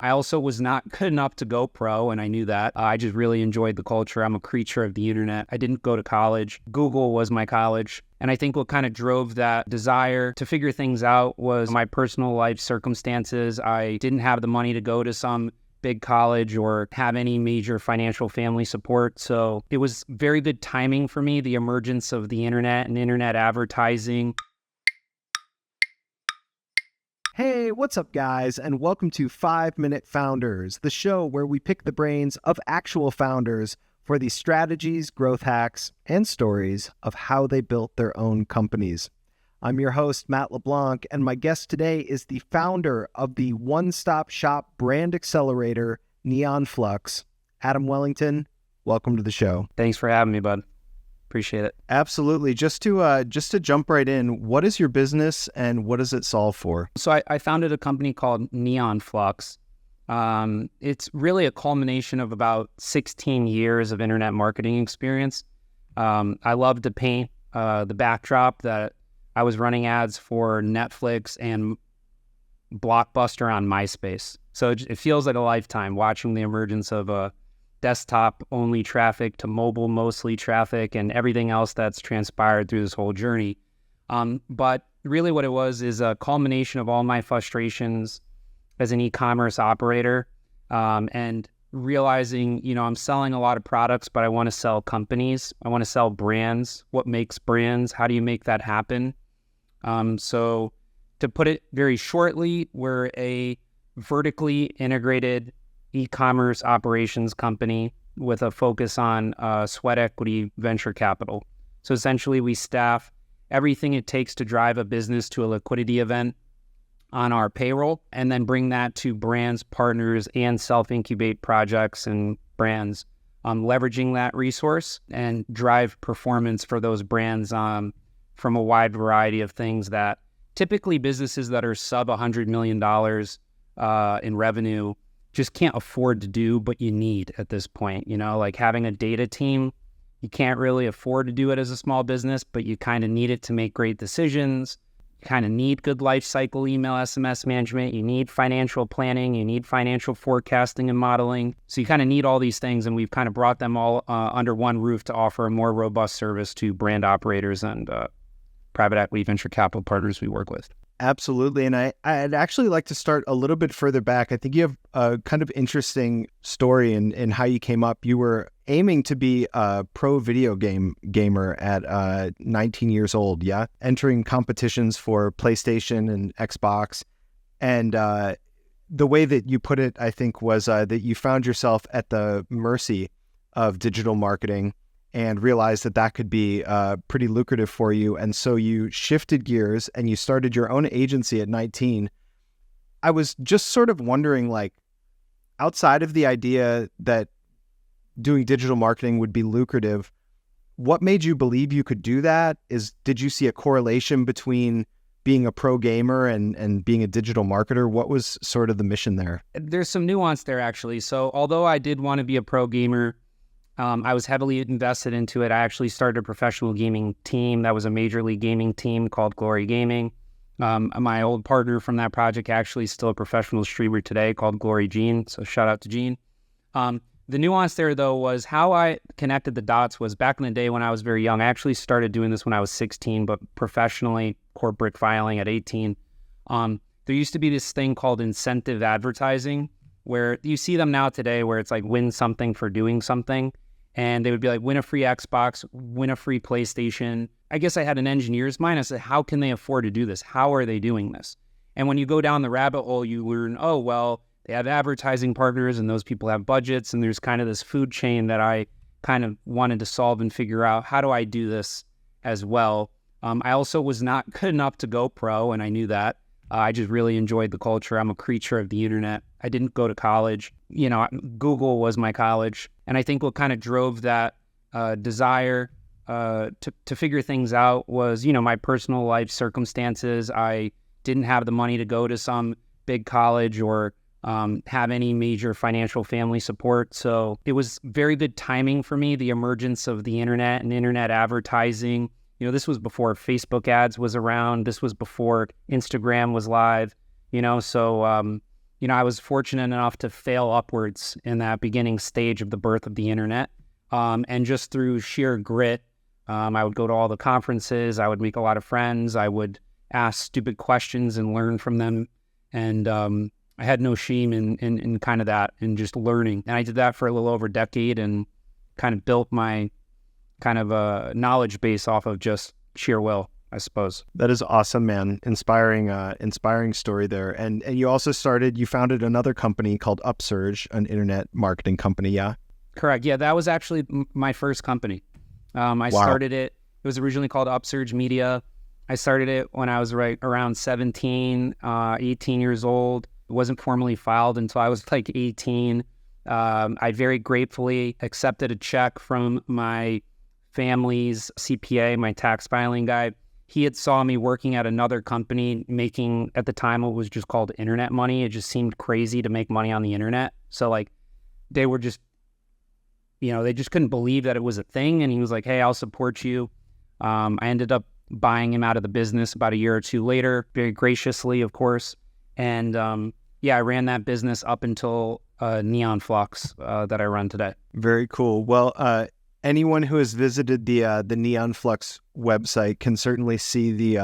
I also was not good enough to go pro, and I knew that. I just really enjoyed the culture. I'm a creature of the internet. I didn't go to college. Google was my college. And I think what kind of drove that desire to figure things out was my personal life circumstances. I didn't have the money to go to some big college or have any major financial family support. So it was very good timing for me, the emergence of the internet and internet advertising. Hey, what's up, guys, and welcome to 5-Minute Founders, the show where we pick the brains of actual founders for the strategies, growth hacks, and stories of how they built their own companies. I'm your host, Matt LeBlanc, and my guest today is the founder of the one-stop shop brand accelerator, Flux, Adam Wellington. Welcome to the show. Thanks for having me, bud. Appreciate it. Absolutely. Just to jump right in, what is your business and what does it solve for? So I founded a company called Flux. It's really a culmination of about 16 years of internet marketing experience. I love to paint the backdrop that I was running ads for Netflix and Blockbuster on MySpace. So it feels like a lifetime watching the emergence of desktop-only traffic to mobile-mostly traffic and everything else that's transpired through this whole journey. But really what it was is a culmination of all my frustrations as an e-commerce operator and realizing, I'm selling a lot of products, but I want to sell companies. I want to sell brands. What makes brands? How do you make that happen? So to put it very shortly, we're a vertically integrated e-commerce operations company with a focus on sweat equity venture capital. So essentially we staff everything it takes to drive a business to a liquidity event on our payroll and then bring that to brands, partners, and self-incubate projects and brands, leveraging that resource and drive performance for those brands from a wide variety of things that typically businesses that are sub $100 million in revenue just can't afford to do, but you need at this point, like having a data team. You can't really afford to do it as a small business, but you kind of need it to make great decisions. You kind of need good life cycle email, SMS management. You need financial planning. You need financial forecasting and modeling. So you kind of need all these things, and we've kind of brought them all under one roof to offer a more robust service to brand operators and private equity venture capital partners we work with. Absolutely. And I'd actually like to start a little bit further back. I think you have a kind of interesting story in how you came up. You were aiming to be a pro video gamer at 19 years old, yeah? Entering competitions for PlayStation and Xbox. And the way that you put it, I think, was that you found yourself at the mercy of digital marketing and realized that could be pretty lucrative for you. And so you shifted gears and you started your own agency at 19. I was just sort of wondering, like, outside of the idea that doing digital marketing would be lucrative, what made you believe you could do that? Did you see a correlation between being a pro gamer and being a digital marketer? What was sort of the mission there? There's some nuance there, actually. So although I did want to be a pro gamer, I was heavily invested into it. I actually started a professional gaming team that was a major league gaming team called Glory Gaming. My old partner from that project actually is still a professional streamer today called Glory Gene. So shout out to Gene. The nuance there, though, was how I connected the dots was back in the day when I was very young. I actually started doing this when I was 16, but professionally, corporate filing at 18. There used to be this thing called incentive advertising where you see them now today where it's like win something for doing something. And they would be like, win a free Xbox, win a free PlayStation. I guess I had an engineer's mind. I said, how can they afford to do this? How are they doing this? And when you go down the rabbit hole, you learn, oh, well, they have advertising partners and those people have budgets. And there's kind of this food chain that I kind of wanted to solve and figure out, how do I do this as well? I also was not good enough to go pro, and I knew that. I just really enjoyed the culture. I'm a creature of the internet. I didn't go to college. Google was my college. And I think what kind of drove that desire to figure things out was, my personal life circumstances. I didn't have the money to go to some big college or have any major financial family support. So it was very good timing for me, the emergence of the internet and internet advertising. This was before Facebook ads was around. This was before Instagram was live, so I was fortunate enough to fail upwards in that beginning stage of the birth of the internet. And just through sheer grit, I would go to all the conferences. I would make a lot of friends. I would ask stupid questions and learn from them. And I had no shame in kind of that and just learning. And I did that for a little over a decade and kind of built my kind of knowledge base off of just sheer will, I suppose. That is awesome, man. Inspiring story there. And you also you founded another company called Upsurge, an internet marketing company, yeah? Correct. Yeah, that was actually my first company. I started it. It was originally called Upsurge Media. I started it when I was around 17, 18 years old. It wasn't formally filed until I was like 18. I very gratefully accepted a check from my family's CPA, my tax filing guy. He had saw me working at another company making, at the time, what was just called internet money. It just seemed crazy to make money on the internet. So like they were just, they just couldn't believe that it was a thing. And he was like, hey, I'll support you. I ended up buying him out of the business about a year or two later, very graciously, of course. And I ran that business up until Neon Flux that I run today. Very cool. Well, anyone who has visited the Neon Flux website can certainly see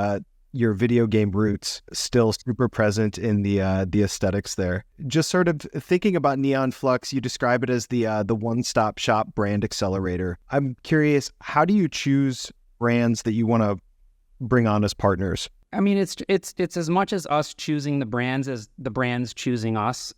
your video game roots still super present in the aesthetics there. Just sort of thinking about Neon Flux, you describe it as the one-stop shop brand accelerator. I'm curious, how do you choose brands that you want to bring on as partners? I mean, it's as much as us choosing the brands as the brands choosing us.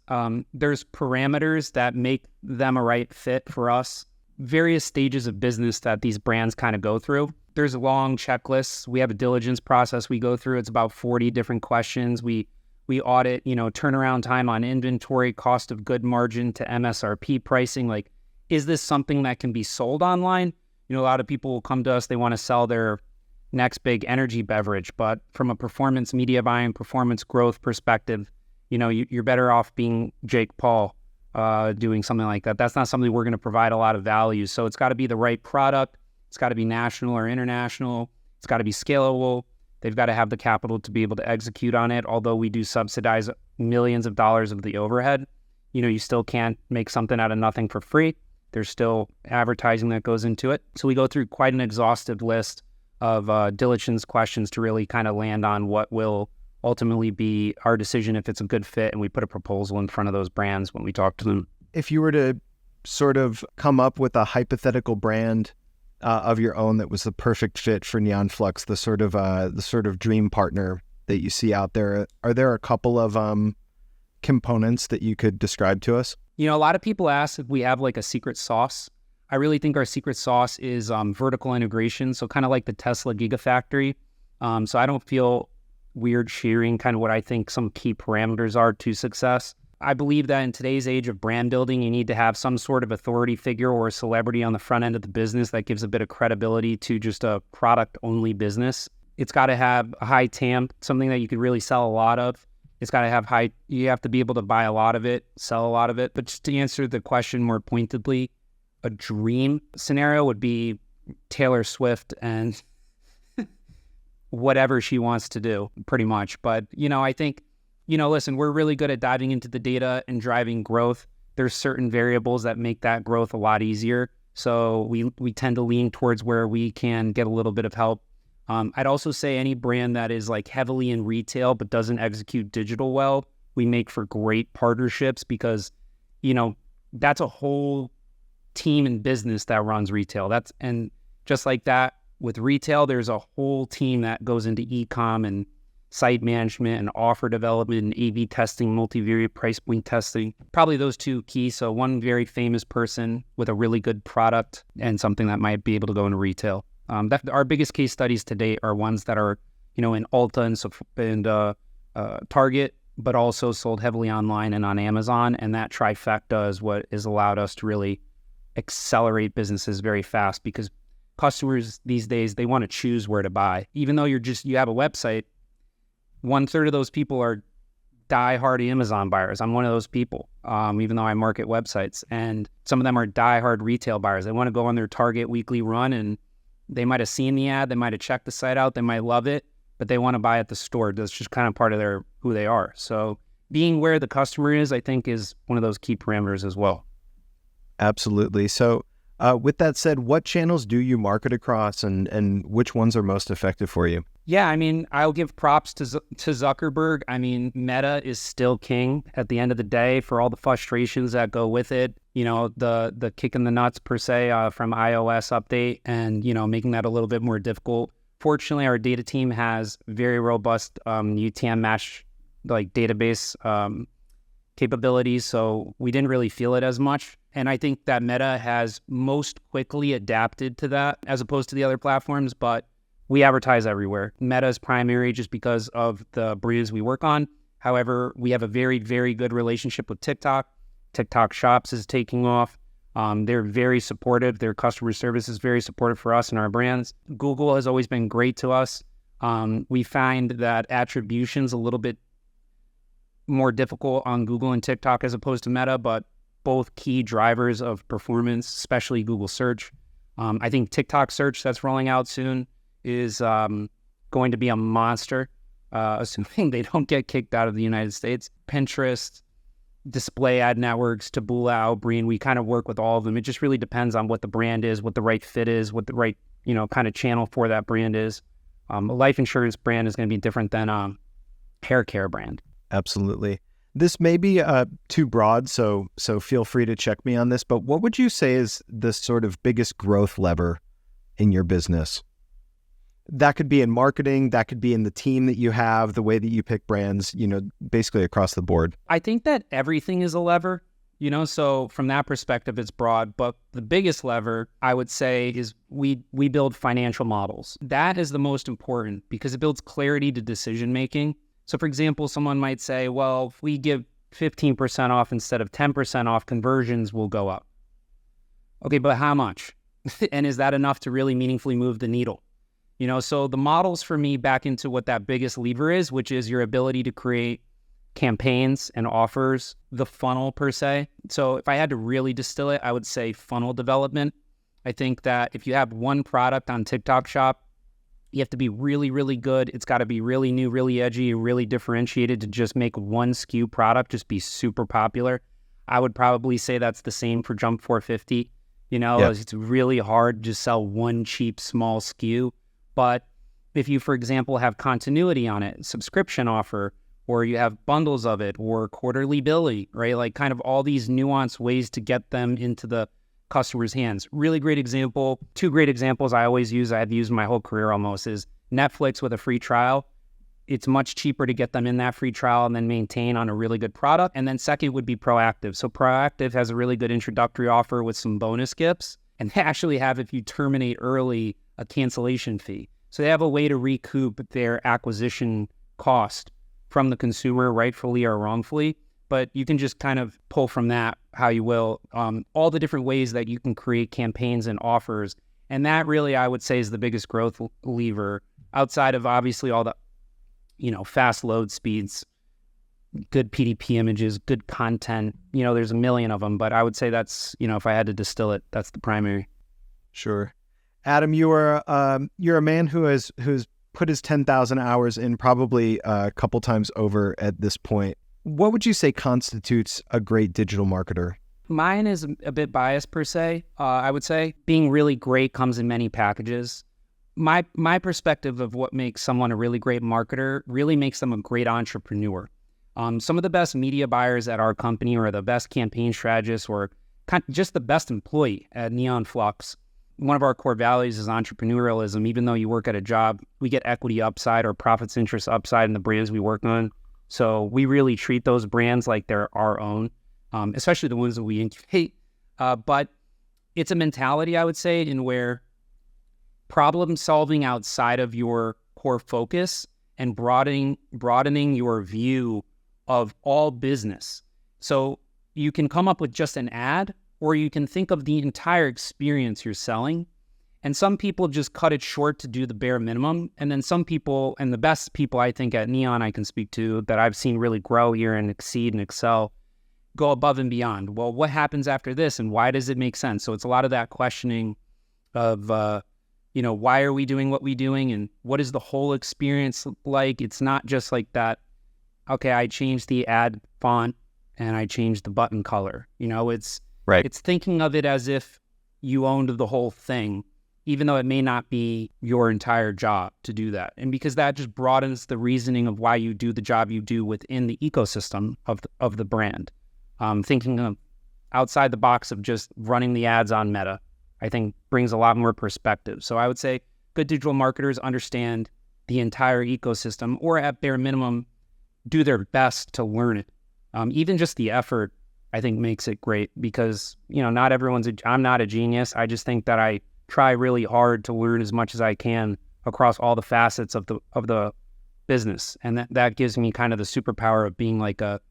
There's parameters that make them a right fit for us. Various stages of business that these brands kind of go through. There's long checklists. We have a diligence process we go through. It's about 40 different questions. We audit, turnaround time on inventory, cost of good margin to MSRP pricing. Like, is this something that can be sold online? A lot of people will come to us, they want to sell their next big energy beverage, but from a performance media buying, performance growth perspective, you're better off being Jake Paul doing something like that. That's not something we're going to provide a lot of value. So it's got to be the right product. It's got to be national or international. It's got to be scalable. They've got to have the capital to be able to execute on it. Although we do subsidize millions of dollars of the overhead, you still can't make something out of nothing for free. There's still advertising that goes into it. So we go through quite an exhaustive list of diligence questions to really kind of land on what will ultimately be our decision if it's a good fit, and we put a proposal in front of those brands when we talk to them. If you were to sort of come up with a hypothetical brand of your own that was the perfect fit for Neon Flux, the sort of dream partner that you see out there, are there a couple of components that you could describe to us? A lot of people ask if we have like a secret sauce. I really think our secret sauce is vertical integration, so kind of like the Tesla Gigafactory. So I don't feel weird sharing kind of what I think some key parameters are to success. I believe that in today's age of brand building, you need to have some sort of authority figure or a celebrity on the front end of the business that gives a bit of credibility to just a product-only business. It's got to have a high TAM, something that you could really sell a lot of. It's got to have you have to be able to buy a lot of it, sell a lot of it. But just to answer the question more pointedly, a dream scenario would be Taylor Swift and whatever she wants to do, pretty much. But, I think, listen, we're really good at diving into the data and driving growth. There's certain variables that make that growth a lot easier. So we tend to lean towards where we can get a little bit of help. I'd also say any brand that is like heavily in retail but doesn't execute digital well, we make for great partnerships because, that's a whole team and business that runs retail. And just like that with retail, there's a whole team that goes into e-com and site management and offer development and A/B testing, multivariate price point testing. Probably those two key. So one very famous person with a really good product and something that might be able to go into retail. Our biggest case studies to date are ones that are, in Ulta and Target, but also sold heavily online and on Amazon. And that trifecta is what has allowed us to really accelerate businesses very fast because customers these days, they want to choose where to buy. Even though you have a website, 1/3 of those people are die-hard Amazon buyers. I'm one of those people, even though I market websites. And some of them are die-hard retail buyers. They want to go on their Target weekly run and they might have seen the ad, they might have checked the site out, they might love it, but they want to buy at the store. That's just kind of part of who they are. So being where the customer is, I think, is one of those key parameters as well. Absolutely. So with that said, what channels do you market across, and which ones are most effective for you? Yeah, I mean, I'll give props to Zuckerberg. I mean, Meta is still king at the end of the day for all the frustrations that go with it. You know, the kick in the nuts per se from iOS update and, you know, making that a little bit more difficult. Fortunately, our data team has very robust UTM mesh like database capabilities, so we didn't really feel it as much. And I think that Meta has most quickly adapted to that as opposed to the other platforms, but we advertise everywhere. Meta is primary just because of the brands we work on. However, we have a very, very good relationship with TikTok. TikTok Shops is taking off. They're very supportive. Their customer service is very supportive for us and our brands. Google has always been great to us. We find that attribution's a little bit more difficult on Google and TikTok as opposed to Meta, but both key drivers of performance, especially Google search. I think TikTok search that's rolling out soon is going to be a monster, assuming they don't get kicked out of the United States. Pinterest, display ad networks, Taboola, Outbrain, we kind of work with all of them. It just really depends on what the brand is, what the right fit is, what the right, you know, kind of channel for that brand is. A life insurance brand is going to be different than a hair care brand. Absolutely. This may be too broad, so feel free to check me on this, but what would you say is the sort of biggest growth lever in your business? That could be in marketing, that could be in the team that you have, the way that you pick brands, you know, basically across the board. I think that everything is a lever, you know, so from that perspective, it's broad. But the biggest lever, I would say, is we build financial models. That is the most important because it builds clarity to decision making. So for example, someone might say, well, if we give 15% off instead of 10% off, conversions will go up. Okay, but how much? And is that enough to really meaningfully move the needle? You know, so the models for me back into what that biggest lever is, which is your ability to create campaigns and offers, the funnel per se. So if I had to really distill it, I would say funnel development. I think that if you have one product on TikTok Shop, you have to be really, really good. It's got to be really new, really edgy, really differentiated to just make one SKU product just be super popular. I would probably say that's the same for Jump 450. You know, Yeah. It's really hard to sell one cheap, small SKU. But if you, for example, have continuity on it, subscription offer, or you have bundles of it, or quarterly billing, right? Like kind of all these nuanced ways to get them into the customer's hands. Really great example. Two great examples I always use, I've used my whole career almost, is Netflix with a free trial. It's much cheaper to get them in that free trial and then maintain on a really good product. And then second would be Proactive. So Proactive has a really good introductory offer with some bonus gifts. And they actually have, if you terminate early, a cancellation fee. So they have a way to recoup their acquisition cost from the consumer, rightfully or wrongfully. But you can just kind of pull from that how you will, all the different ways that you can create campaigns and offers. And that really, I would say, is the biggest growth lever outside of obviously all the, you know, fast load speeds, good PDP images, good content. You know, there's a million of them, but I would say that's, you know, if I had to distill it, that's the primary. Sure. Adam, you're a man who's put his 10,000 hours in probably a couple times over at this point. What would you say constitutes a great digital marketer? Mine is a bit biased per se. I would say being really great comes in many packages. My perspective of what makes someone a really great marketer really makes them a great entrepreneur. Some of the best media buyers at our company or the best campaign strategists or just the best employee at Neon Flux. One of our core values is entrepreneurialism. Even though you work at a job, we get equity upside or profits interest upside in the brands we work on. So we really treat those brands like they're our own, especially the ones that we incubate. But it's a mentality, I would say, in where problem solving outside of your core focus and broadening your view of all business. So you can come up with just an ad, or you can think of the entire experience you're selling. And some people just cut it short to do the bare minimum. And then some people, and the best people I think at Neon I can speak to that I've seen really grow here and exceed and excel, go above and beyond. Well, what happens after this and why does it make sense? So it's a lot of that questioning of, you know, why are we doing what we're doing and what is the whole experience like? It's not just like that okay, I changed the ad font and I changed the button color. It's Right. it's thinking of it as if you owned the whole thing, even though it may not be your entire job to do that. And because that just broadens the reasoning of why you do the job you do within the ecosystem of the brand. Thinking of outside the box of just running the ads on Meta, I think brings a lot more perspective. So I would say good digital marketers understand the entire ecosystem, or at bare minimum, do their best to learn it. Even just the effort, I think, makes it great because, not everyone's, I'm not a genius. I just think that I try really hard to learn as much as I can across all the facets of the business. And that gives me kind of the superpower of being like a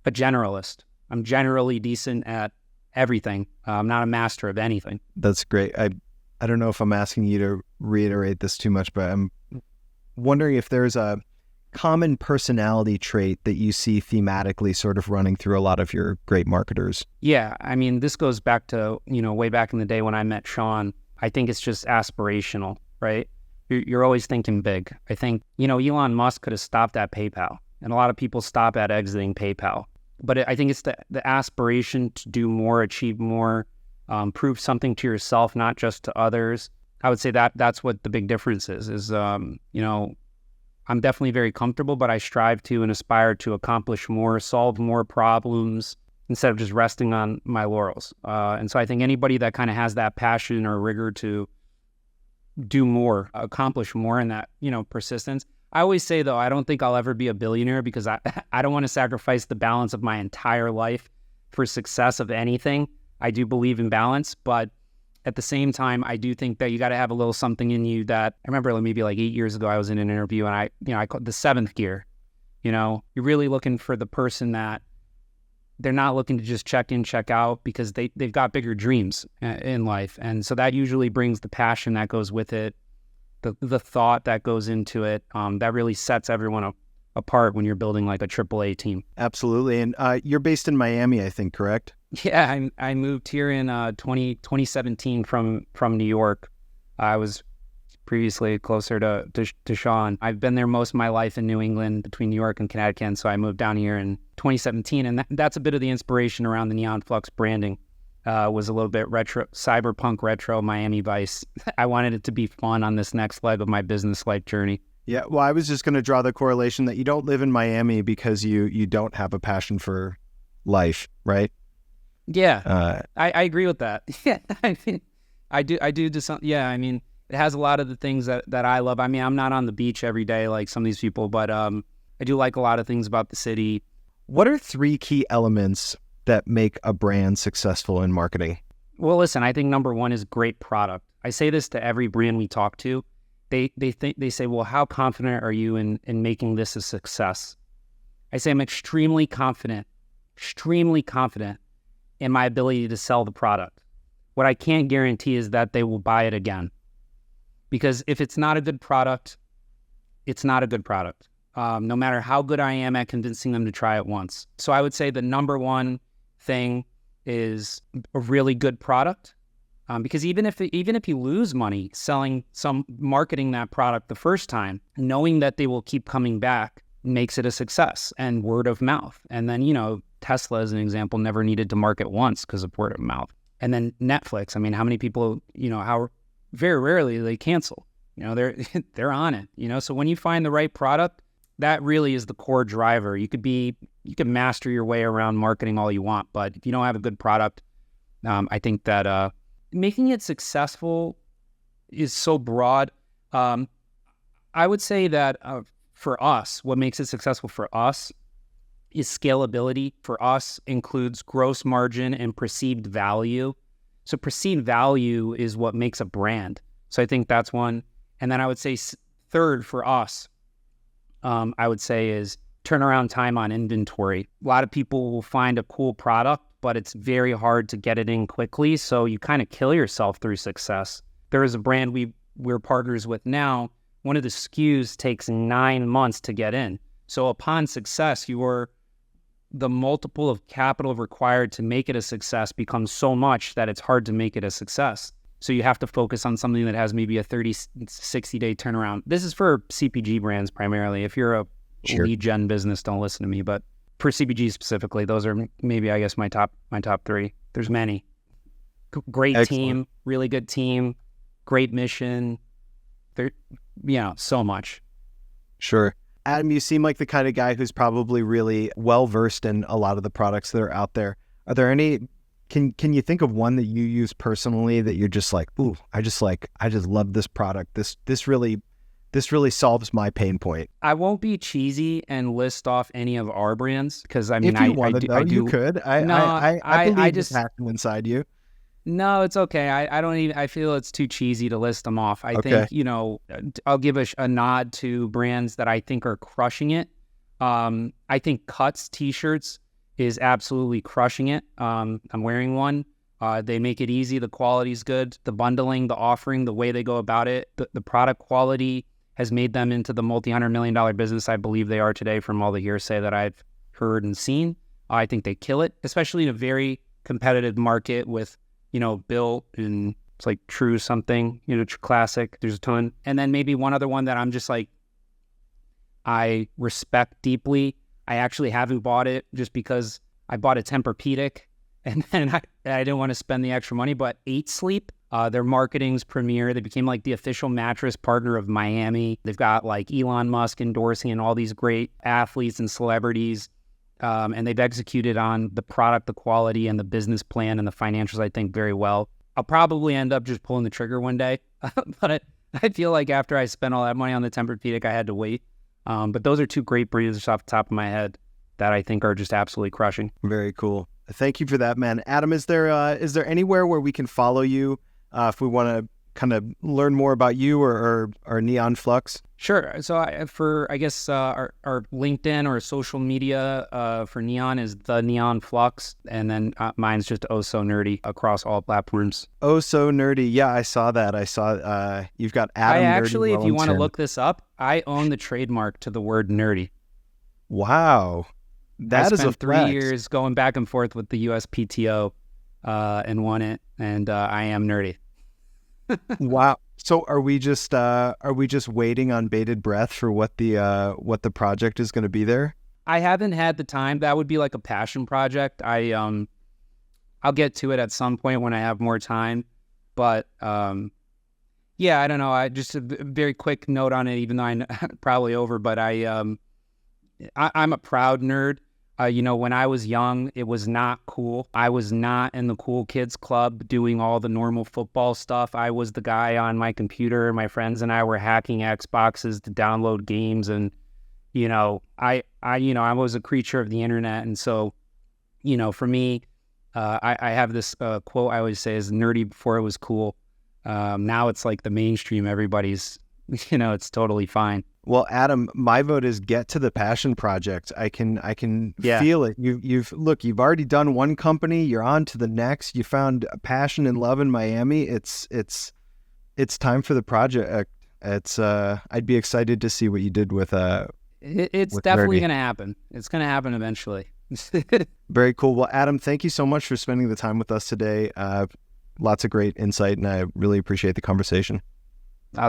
generalist. I'm generally decent at everything. I'm not a master of anything. That's great. I don't know if I'm asking you to reiterate this too much, but I'm wondering if there's a common personality trait that you see thematically sort of running through a lot of your great marketers. Yeah. I mean, this goes back to, way back in the day when I met Sean. I think it's just aspirational, right? You're always thinking big. I think, Elon Musk could have stopped at PayPal, and a lot of people stop at exiting PayPal. But I think it's the aspiration to do more, achieve more, prove something to yourself, not just to others. I would say that's what the big difference is, I'm definitely very comfortable, but I strive to and aspire to accomplish more, solve more problems instead of just resting on my laurels. And so I think anybody that kind of has that passion or rigor to do more, accomplish more, and that, persistence. I always say, though, I don't think I'll ever be a billionaire because I don't want to sacrifice the balance of my entire life for success of anything. I do believe in balance, but at the same time, I do think that you got to have a little something in you that, I remember maybe like 8 years ago, I was in an interview and I called the seventh gear. You're really looking for the person that they're not looking to just check in, check out, because they've got bigger dreams in life. And so that usually brings the passion that goes with it, the thought that goes into it, that really sets everyone apart when you're building like a AAA team. Absolutely. And you're based in Miami, I think, correct? Yeah, I moved here in 2017 from New York. I was previously closer to Sean. I've been there most of my life in New England, between New York and Connecticut, and so I moved down here in 2017. And that's a bit of the inspiration around the Neon Flux branding. Was a little bit retro, cyberpunk retro, Miami Vice. I wanted it to be fun on this next leg of my business life journey. Yeah, well, I was just going to draw the correlation that you don't live in Miami because you don't have a passion for life, right? Yeah, I agree with that. Yeah, I mean, I do some. Yeah, I mean, it has a lot of the things that I love. I mean, I'm not on the beach every day like some of these people, but I do like a lot of things about the city. What are 3 key elements that make a brand successful in marketing? Well, listen, I think number one is great product. I say this to every brand we talk to. They say, well, how confident are you in making this a success? I say I'm extremely confident in my ability to sell the product. What I can't guarantee is that they will buy it again. Because if it's not a good product, it's not a good product. No matter how good I am at convincing them to try it once. So I would say the number one thing is a really good product. Because even if you lose money marketing that product the first time, knowing that they will keep coming back makes it a success, and word of mouth. And then, Tesla, as an example, never needed to market once because of word of mouth. And then Netflix, I mean, how many people, how very rarely they cancel, they're on it, so when you find the right product, that really is the core driver. You could master your way around marketing all you want, but if you don't have a good product, I think that making it successful is so broad. I would say that for us, what makes it successful for us is scalability. For us includes gross margin and perceived value. So perceived value is what makes a brand. So I think that's one. And then I would say third for us, I would say is turnaround time on inventory. A lot of people will find a cool product, but it's very hard to get it in quickly. So you kind of kill yourself through success. There is a brand we're partners with now. One of the SKUs takes 9 months to get in. So upon success, the multiple of capital required to make it a success becomes so much that it's hard to make it a success. So you have to focus on something that has maybe a 30, 60-day turnaround. This is for CPG brands primarily. If you're a Sure. lead gen business don't listen to me. But for CPG specifically, those are maybe, I guess, my top three. There's many. Great Excellent. team, really good team, great mission. There, so much. Sure. Adam, you seem like the kind of guy who's probably really well versed in a lot of the products that are out there. Are there any? Can you think of one that you use personally that you're just like, ooh, I just love this product. This really solves my pain point. I won't be cheesy and list off any of our brands because I mean, If you wanted, though, you could. I believe the passion inside you. No, it's okay. I don't even. I feel it's too cheesy to list them off. I think I'll give a nod to brands that I think are crushing it. I think Cuts T-shirts is absolutely crushing it. I'm wearing one. They make it easy. The quality's good. The bundling, the offering, the way they go about it, the product quality has made them into the multi-$100 million business I believe they are today from all the hearsay that I've heard and seen. I think they kill it, especially in a very competitive market with, Built and it's like True something, classic. There's a ton. And then maybe one other one that I'm just like, I respect deeply. I actually haven't bought it just because I bought a Tempur-Pedic and then I didn't want to spend the extra money, but 8 Sleep, their marketing's premier. They became like the official mattress partner of Miami. They've got like Elon Musk endorsing and all these great athletes and celebrities. And they've executed on the product, the quality, and the business plan and the financials, I think, very well. I'll probably end up just pulling the trigger one day, but I feel like after I spent all that money on the Tempur-Pedic, I had to wait. But those are 2 great brands off the top of my head that I think are just absolutely crushing. Very cool. Thank you for that, man. Adam, is there anywhere where we can follow you if we want to kind of learn more about you or Neon Flux? Sure. So I guess our LinkedIn or social media for Neon is the Neon Flux, and then mine's just Oh So Nerdy across all platforms. Oh So Nerdy. Yeah, I saw that. I saw you've got Adam. Actually, Nerdy if you want to Wellington. look this up, I own the trademark to the word nerdy. Wow, that is a spent 3 flex. years going back and forth with the USPTO and won it, and I am nerdy. Wow. So are we just waiting on bated breath for what the project is going to be there? I haven't had the time. That would be like a passion project. I'll get to it at some point when I have more time. But yeah, I don't know. I just a very quick note on it, even though I'm probably over. But I'm a proud nerd. When I was young, it was not cool. I was not in the cool kids club doing all the normal football stuff. I was the guy on my computer. My friends and I were hacking Xboxes to download games. And, I was a creature of the internet. And so, for me, I have this quote I always say is nerdy before it was cool. Now it's like the mainstream. Everybody's, it's totally fine. Well, Adam, my vote is get to the passion project. I can feel it. You've already done one company. You're on to the next. You found a passion and love in Miami. It's time for the project. I'd be excited to see what you did with It's definitely going to happen. It's going to happen eventually. Very cool. Well, Adam, thank you so much for spending the time with us today. Lots of great insight, and I really appreciate the conversation.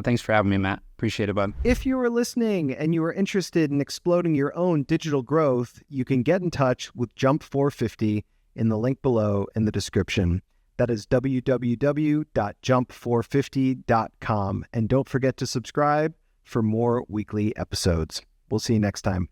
Thanks for having me, Matt. Appreciate it, bud. If you are listening and you are interested in exploding your own digital growth, you can get in touch with Jump 450 in the link below in the description. That is www.jump450.com. And don't forget to subscribe for more weekly episodes. We'll see you next time.